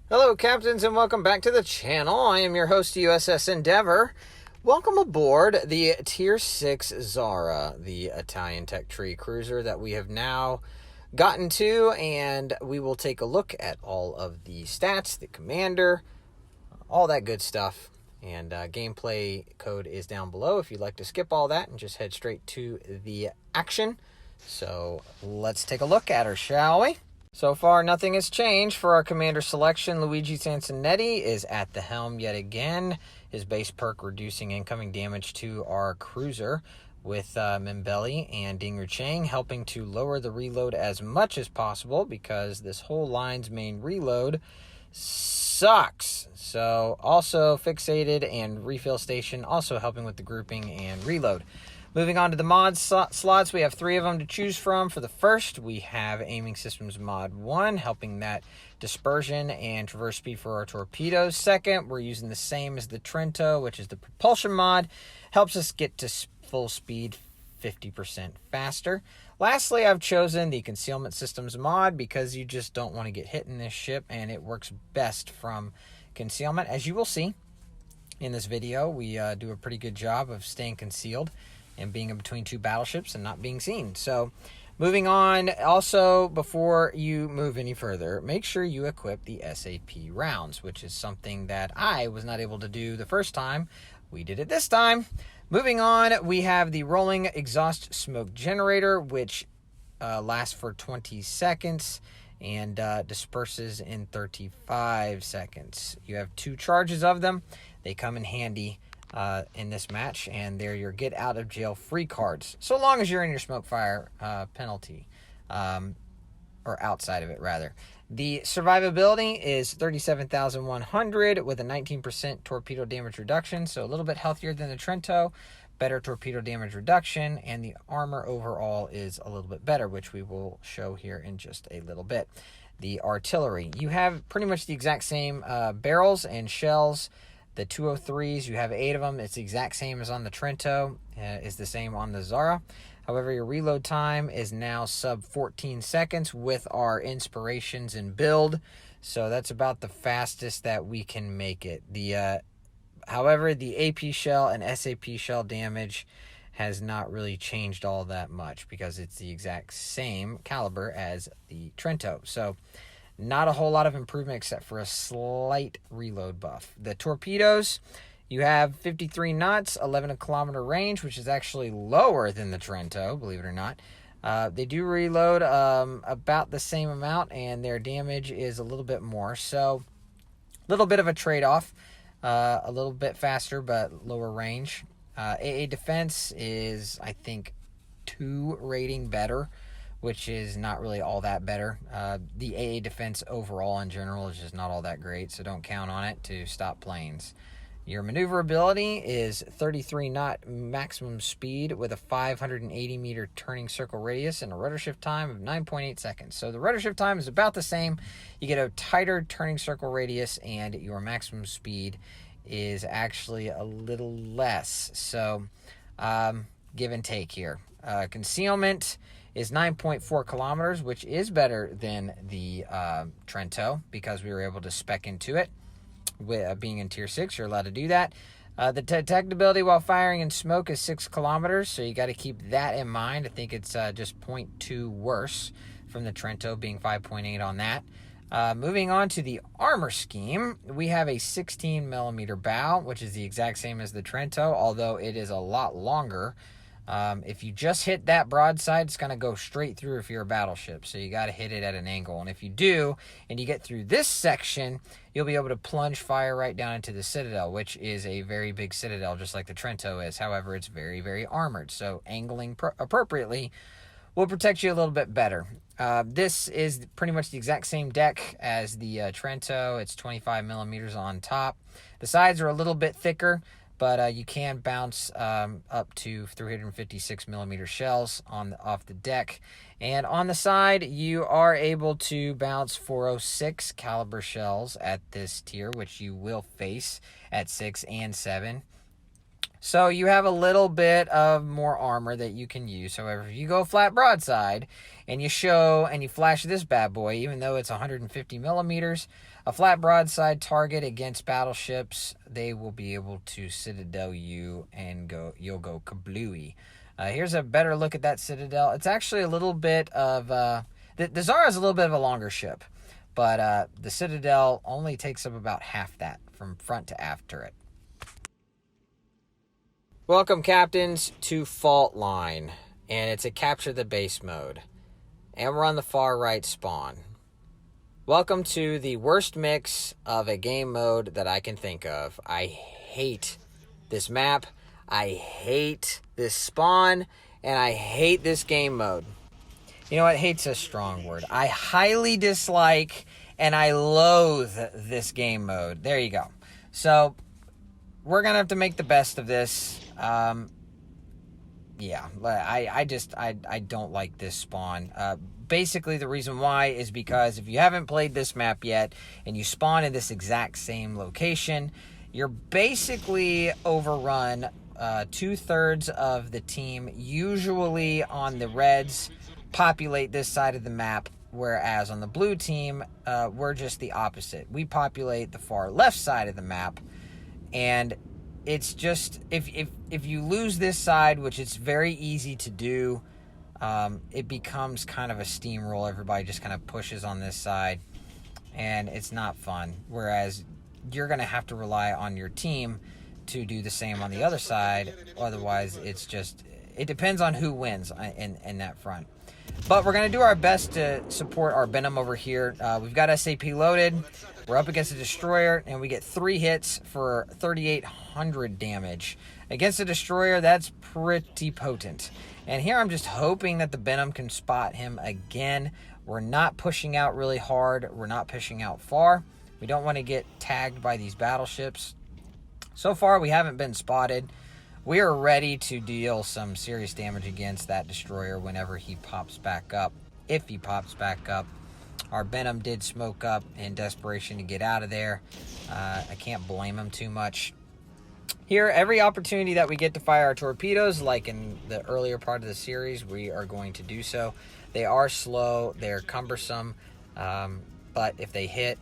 Hello, captains, and welcome back to the channel. I am your host, USS Endeavor. Welcome aboard the Tier 6 Zara, the Italian tech tree cruiser that we have now gotten to, and we will take a look at all of the stats, the commander, all that good stuff. And gameplay code is down below if you'd like to skip all that and just head straight to the action. So let's take a look at her, shall we? So far, nothing has changed for our commander selection. Luigi Sansonetti is at the helm yet again. His base perk reducing incoming damage to our cruiser, with Mimbelli and Dinger Chang helping to lower the reload as much as possible because this whole line's main reload sucks. So also Fixated and Refill Station also helping with the grouping and reload. Moving on to the mod slots, we have 3 of them to choose from. For the first, we have Aiming Systems Mod 1, helping that dispersion and traverse speed for our torpedoes. Second, we're using the same as the Trento, which is the propulsion mod. Helps us get to full speed 50% faster. Lastly, I've chosen the Concealment Systems mod because you just don't want to get hit in this ship, and it works best from concealment. As you will see in this video, we do a pretty good job of staying concealed and being in between 2 battleships and not being seen. So moving on, also before you move any further, make sure you equip the SAP rounds, which is something that I was not able to do the first time. We did it this time. Moving on, we have the rolling exhaust smoke generator, which lasts for 20 seconds and disperses in 35 seconds. You have 2 charges of them. They come in handy in this match, and they're your get out of jail free cards, so long as you're in your smoke fire penalty, or outside of it rather. The survivability is 37,100 with a 19% torpedo damage reduction, so a little bit healthier than the Trento, better torpedo damage reduction, and the armor overall is a little bit better, which we will show here in just a little bit. The artillery, you have pretty much the exact same barrels and shells. The 203s, you have 8 of them. It's the exact same as on the Trento. Is the same on the Zara. However, your reload time is now sub 14 seconds with our inspirations and build. So that's about the fastest that we can make it. However, the AP shell and SAP shell damage has not really changed all that much because it's the exact same caliber as the Trento. So not a whole lot of improvement except for a slight reload buff. The torpedoes, you have 53 knots, 11 kilometer range, which is actually lower than the Trento, believe it or not. They do reload about the same amount, and their damage is a little bit more. So a little bit of a trade-off. A little bit faster, but lower range. AA defense is, I think, 2 rating better, which is not really all that better. The AA defense overall in general is just not all that great, so don't count on it to stop planes. Your maneuverability is 33 knot maximum speed with a 580 meter turning circle radius and a rudder shift time of 9.8 seconds. So the rudder shift time is about the same. You get a tighter turning circle radius, and your maximum speed is actually a little less. So give and take here. Concealment is 9.4 kilometers, which is better than the Trento because we were able to spec into it. With being in Tier 6, you're allowed to do that. The detectability while firing in smoke is 6 kilometers, so you got to keep that in mind. I think it's just 0.2 worse from the Trento, being 5.8 on that. Moving on to the armor scheme, we have a 16 millimeter bow, which is the exact same as the Trento, although it is a lot longer. If you just hit that broadside, it's going to go straight through if you're a battleship. So you got to hit it at an angle. And if you do, and you get through this section, you'll be able to plunge fire right down into the Citadel, which is a very big Citadel, just like the Trento is. However, it's very, very armored. So angling appropriately will protect you a little bit better. This is pretty much the exact same deck as the Trento. It's 25 millimeters on top. The sides are a little bit thicker, but you can bounce up to 356 millimeter shells off the deck. And on the side, you are able to bounce 406 caliber shells at this tier, which you will face at 6 and 7. So you have a little bit of more armor that you can use. However, if you go flat broadside and you flash this bad boy, even though it's 150 millimeters, a flat broadside target against battleships, they will be able to citadel you and you'll go kablooey. Here's a better look at that citadel. It's actually a little bit of the Zara is a little bit of a longer ship, but the citadel only takes up about half that from front to aft turret. Welcome, captains, to Fault Line, and it's a capture the base mode, and we're on the far right spawn. Welcome to the worst mix of a game mode that I can think of. I hate this map, I hate this spawn, and I hate this game mode. You know what? Hate's a strong word. I highly dislike and I loathe this game mode. There you go. So we're going to have to make the best of this. Yeah, I don't like this spawn. Basically, the reason why is because if you haven't played this map yet and you spawn in this exact same location, you're basically overrun 2/3 of the team, usually on the reds, populate this side of the map, whereas on the blue team, we're just the opposite. We populate the far left side of the map, and it's just, if you lose this side, which it's very easy to do, it becomes kind of a steamroll. Everybody just kind of pushes on this side, and it's not fun. Whereas you're going to have to rely on your team to do the same on the other side. Otherwise, it depends on who wins in that front. But we're going to do our best to support our Venom over here. We've got SAP loaded. We're up against a destroyer, and we get 3 hits for 3,800 damage. Against a destroyer, that's pretty potent. And here I'm just hoping that the Venom can spot him again. We're not pushing out really hard. We're not pushing out far. We don't want to get tagged by these battleships. So far, we haven't been spotted. We are ready to deal some serious damage against that destroyer whenever he pops back up. If he pops back up. Our Venom did smoke up in desperation to get out of there. I can't blame him too much. Here, every opportunity that we get to fire our torpedoes, like in the earlier part of the series, we are going to do so. They are slow, they're cumbersome, but if they hit,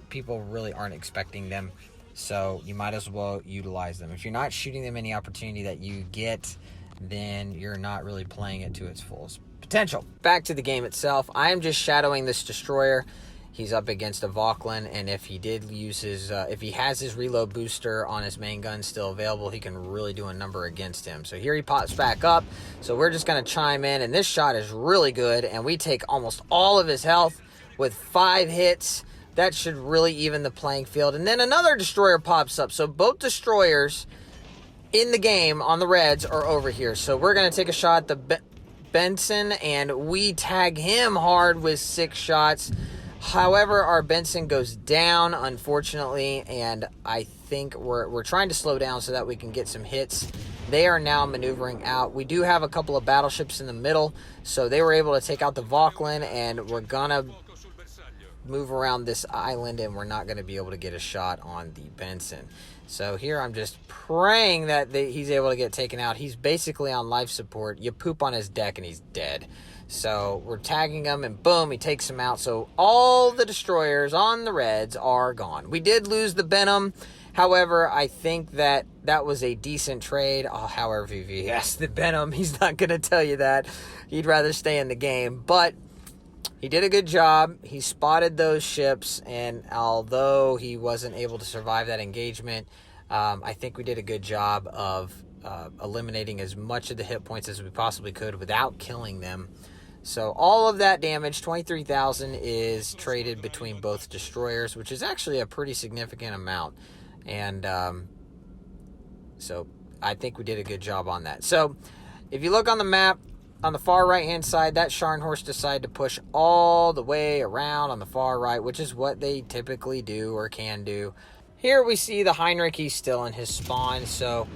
people really aren't expecting them. So you might as well utilize them. If you're not shooting them any opportunity that you get, then you're not really playing it to its fullest potential. Back to the game itself, I am just shadowing this destroyer. He's up against a Vauclin, and if he did use his, if he has his reload booster on his main gun still available, he can really do a number against him. So here he pops back up. So we're just going to chime in, and this shot is really good, and we take almost all of his health with 5 hits. That should really even the playing field. And then another destroyer pops up. So both destroyers in the game on the reds are over here. So we're going to take a shot at the Benson, and we tag him hard with 6 shots. However, our Benson goes down, unfortunately, and I think we're trying to slow down so that we can get some hits. They are now maneuvering out. We do have a couple of battleships in the middle, so they were able to take out the Vauclin, and we're going to move around this island, and we're not going to be able to get a shot on the Benson. So here I'm just praying that he's able to get taken out. He's basically on life support. You poop on his deck and he's dead. So we're tagging him, and boom, he takes him out. So all the destroyers on the reds are gone. We did lose the Venom. However, I think that was a decent trade. However, if he has the Venom, he's not going to tell you that. He'd rather stay in the game. But he did a good job. He spotted those ships, and although he wasn't able to survive that engagement, I think we did a good job of eliminating as much of the hit points as we possibly could without killing them. So all of that damage, 23,000, is traded between both destroyers, which is actually a pretty significant amount. And so I think we did a good job on that. So if you look on the map, on the far right-hand side, that Scharnhorst decided to push all the way around on the far right, which is what they typically do or can do. Here we see the Heinrich. He's still in his spawn, so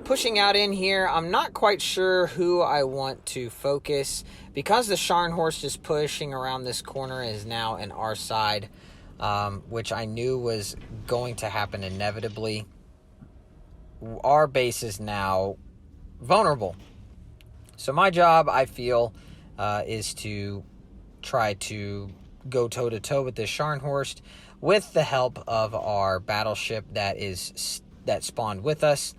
pushing out in here, I'm not quite sure who I want to focus. Because the Scharnhorst is pushing around this corner is now in our side, which I knew was going to happen inevitably. our base is now vulnerable. So my job, I feel, is to try to go toe-to-toe with this Scharnhorst with the help of our battleship that spawned with us.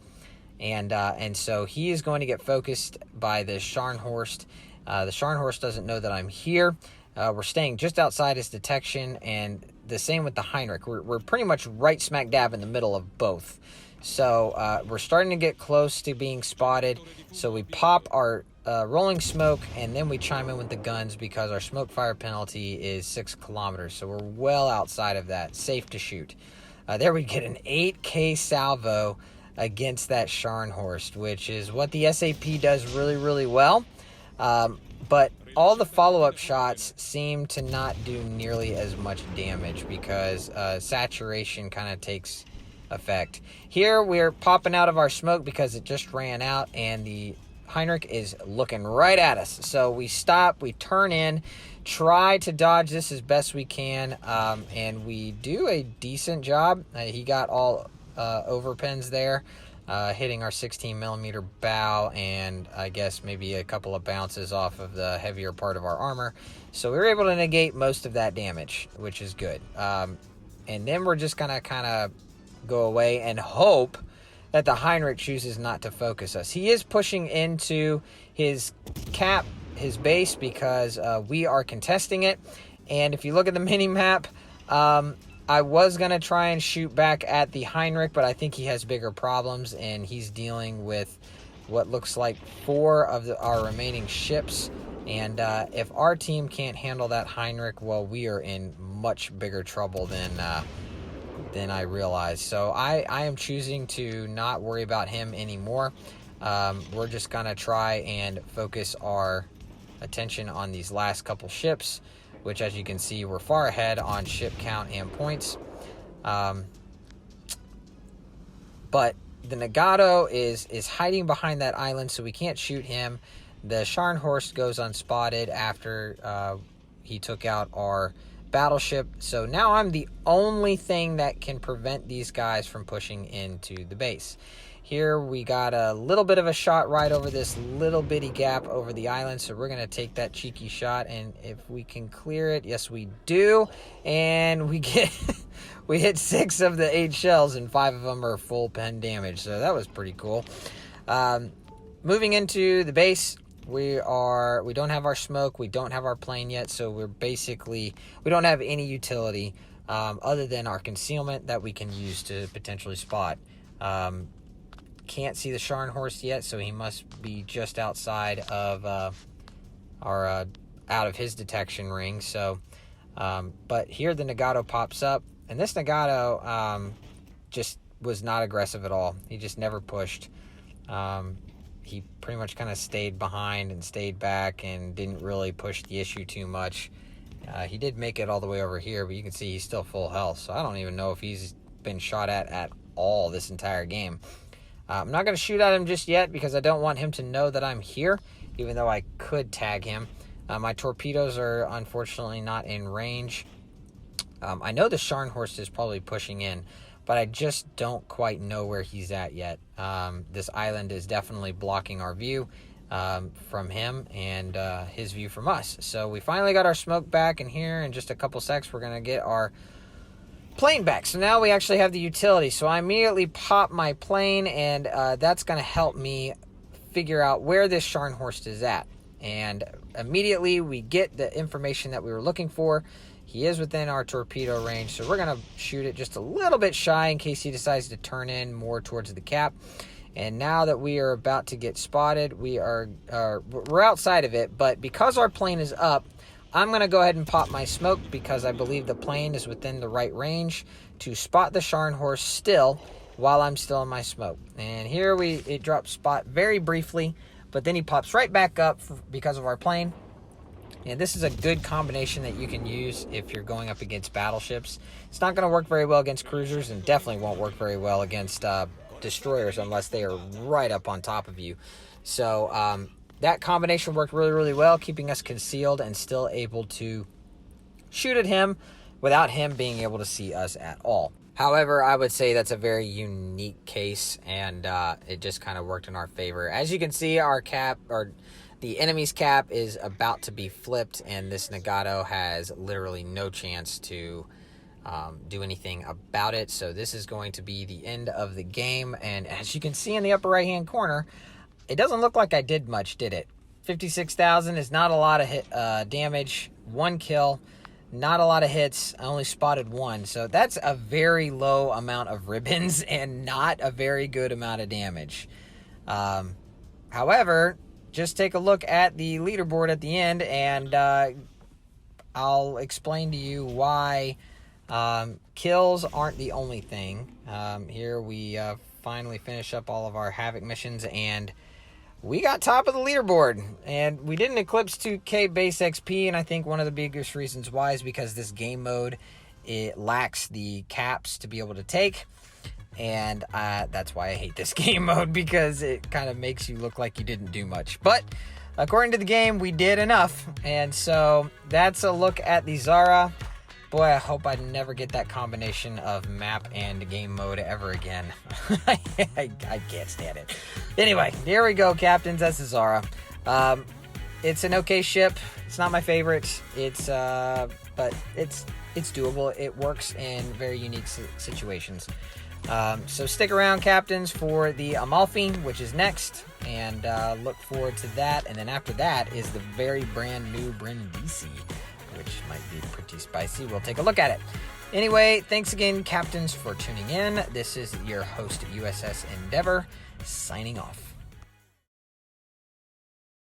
And so he is going to get focused by the Scharnhorst. The Scharnhorst doesn't know that I'm here. We're staying just outside his detection, and the same with the Heinrich. We're pretty much right smack dab in the middle of both. So we're starting to get close to being spotted. So we pop our rolling smoke, and then we chime in with the guns because our smoke fire penalty is 6 kilometers. So we're well outside of that, safe to shoot. There we get an 8K salvo against that Scharnhorst, which is what the SAP does really, really well. But all the follow-up shots seem to not do nearly as much damage because saturation kind of takes effect. Here we're popping out of our smoke because it just ran out, and the Heinrich is looking right at us. So we stop, we turn in, try to dodge this as best we can, and we do a decent job. He got all overpins there, hitting our 16 millimeter bow, and I guess maybe a couple of bounces off of the heavier part of our armor. So we were able to negate most of that damage, which is good. And then we're just gonna kind of go away and hope that the Heinrich chooses not to focus us. He is pushing into his base because we are contesting it. And if you look at the mini map, I was going to try and shoot back at the Heinrich, but I think he has bigger problems, and he's dealing with what looks like 4 of our remaining ships. And if our team can't handle that Heinrich, well, we are in much bigger trouble than I realized. So I am choosing to not worry about him anymore. We're just going to try and focus our attention on these last couple ships, which, as you can see, we're far ahead on ship count and points. But the Nagato is hiding behind that island, so we can't shoot him. The Scharnhorst goes unspotted after he took out our battleship. So now I'm the only thing that can prevent these guys from pushing into the base. Here we got a little bit of a shot right over this little bitty gap over the island, so we're going to take that cheeky shot, and if we can clear it, yes we do, and we get we hit 6 of the 8 shells, and 5 of them are full pen damage, so that was pretty cool. Moving into the base, we don't have our smoke, we don't have our plane yet, so we don't have any utility other than our concealment that we can use to potentially spot. Can't see the Scharnhorst yet, so he must be just outside of out of his detection ring. So, but here the Nagato pops up, and this Nagato just was not aggressive at all. He just never pushed. He pretty much kind of stayed behind and stayed back and didn't really push the issue too much. He did make it all the way over here, but you can see he's still full health, so I don't even know if he's been shot at all this entire game. I'm not going to shoot at him just yet because I don't want him to know that I'm here, even though I could tag him. My torpedoes are unfortunately not in range. I know the Scharnhorst is probably pushing in, but I just don't quite know where he's at yet. This island is definitely blocking our view from him and his view from us. So we finally got our smoke back, and here in just a couple secs we're going to get our plane back. So now we actually have the utility. So I immediately pop my plane, and that's going to help me figure out where this Scharnhorst is at. And immediately we get the information that we were looking for. He is within our torpedo range, so we're going to shoot it just a little bit shy in case he decides to turn in more towards the cap. And now that we are about to get spotted, we're outside of it, but because our plane is up, I'm going to go ahead and pop my smoke because I believe the plane is within the right range to spot the Scharnhorst still while I'm still in my smoke. And here it drops spot very briefly, but then he pops right back up because of our plane. And this is a good combination that you can use if you're going up against battleships. It's not going to work very well against cruisers, and definitely won't work very well against destroyers unless they are right up on top of you. So that combination worked really, really well, keeping us concealed and still able to shoot at him without him being able to see us at all. However, I would say that's a very unique case, and it just kind of worked in our favor. As you can see, our cap, or the enemy's cap, is about to be flipped, and this Nagato has literally no chance to do anything about it. So this is going to be the end of the game, and as you can see in the upper right-hand corner, it doesn't look like I did much, did it? 56,000 is not a lot of damage, 1 kill. Not a lot of hits. I only spotted 1. So that's a very low amount of ribbons and not a very good amount of damage. However, just take a look at the leaderboard at the end, and I'll explain to you why kills aren't the only thing. Here we finally finish up all of our Havoc missions, and we got top of the leaderboard, and we didn't eclipse 2K base XP, and I think one of the biggest reasons why is because this game mode, it lacks the caps to be able to take, and that's why I hate this game mode, because it kind of makes you look like you didn't do much. But according to the game, we did enough, and so that's a look at the Zara. Boy, I hope I never get that combination of map and game mode ever again. I can't stand it. Anyway, here we go, captains. That's the Zara. It's an okay ship. It's not my favorite. But it's doable. It works in very unique situations. So stick around, captains, for the Amalfi, which is next, and look forward to that. And then after that is the very brand new Brindisi, which might be pretty spicy. We'll take a look at it. Anyway, thanks again, captains, for tuning in. This is your host, USS Endeavor, signing off.